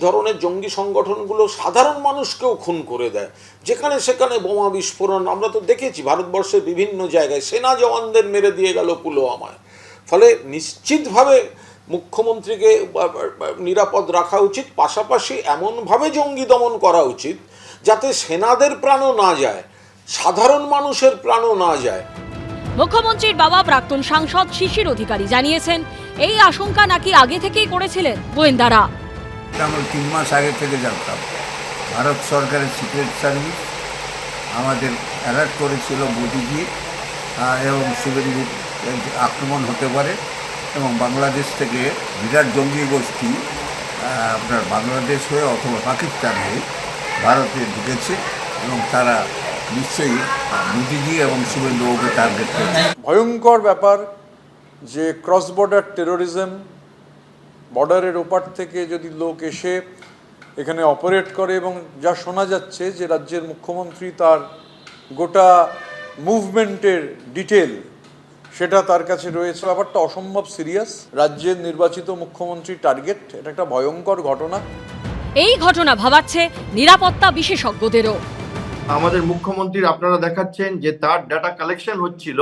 ধরনের জঙ্গি সংগঠনগুলো সাধারণ মানুষকেও খুন করে দেয়, যেখানে সেখানে বোমা বিস্ফোরণ আমরা তো দেখেছি ভারতবর্ষের বিভিন্ন জায়গায়, সেনা জওয়ানদের মেরে দিয়ে গেল পুলওয়ামায়। ফলে নিশ্চিতভাবে মুখ্যমন্ত্রীকে নিরাপদ রাখা উচিত, পাশাপাশি এমনভাবে জঙ্গি দমন করা উচিত যাতে সেনাদের প্রাণও না যায়, সাধারণ মানুষের প্রাণও না যায়। মুখ্যমন্ত্রীর বাবা প্রাক্তন সাংসদ শিশির অধিকারী জানিয়েছেন, এই আশঙ্কা নাকি আগে থেকেই করেছিলেন গোয়েন্দারা। আমরা 3 মাস আগে থেকে জানতাম। ভারত সরকারের সিক্রেট সার্ভিস আমাদের অ্যালার্ট করেছিল মোদিজি এবং শুভেন্দুর আক্রমণ হতে পারে, এবং বাংলাদেশ থেকে বিরাট জঙ্গি গোষ্ঠী আপনার বাংলাদেশ হয়ে অথবা পাকিস্তান হয়ে ভারতে ঢুকেছে, এবং তারা নিশ্চয়ই মোদিজি এবং শুভেন্দুকে টার্গেট করেছে। ভয়ঙ্কর ব্যাপার যে ক্রস বর্ডার টেরোরিজম, বর্ডারের ওপার থেকে যদি লোক এসে এখানে অপারেট করে, এবং যা শোনা যাচ্ছে যে রাজ্যের মুখ্যমন্ত্রী তার গোটা মুভমেন্টের ডিটেল সেটা তার কাছে রয়েছে। ব্যাপারটা অসম্ভব সিরিয়াস। রাজ্যের নির্বাচিত মুখ্যমন্ত্রী টার্গেট, এটা একটা ভয়ঙ্কর ঘটনা। এই ঘটনা ভাবাচ্ছে নিরাপত্তা বিশেষজ্ঞদেরও। আমাদের মুখ্যমন্ত্রীর আপনারা দেখাচ্ছেন যে তার ডাটা কালেকশন হচ্ছিল,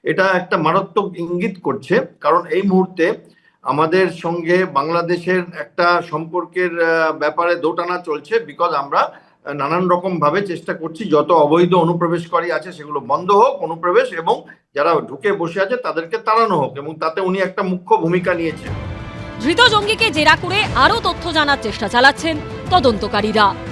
এটা একটা মারাত্মক ইঙ্গিত করছে, কারণ এই মুহূর্তে আমাদের সঙ্গে বাংলাদেশের একটা সম্পর্কের ব্যাপারে দোটানা চলছে। বিকজ আমরা নানান রকম ভাবে চেষ্টা করছি যত অবৈধ অনুপ্রবেশকারী আছে সেগুলো বন্ধ হোক অনুপ্রবেশ, এবং যারা ঢুকে বসে আছে তাদেরকে তাড়ানো হোক, এবং তাতে উনি একটা মুখ্য ভূমিকা নিয়েছেন। ধৃত জঙ্গিকে জেরা করে আরও তথ্য জানার চেষ্টা চালাচ্ছেন তদন্তকারীরা।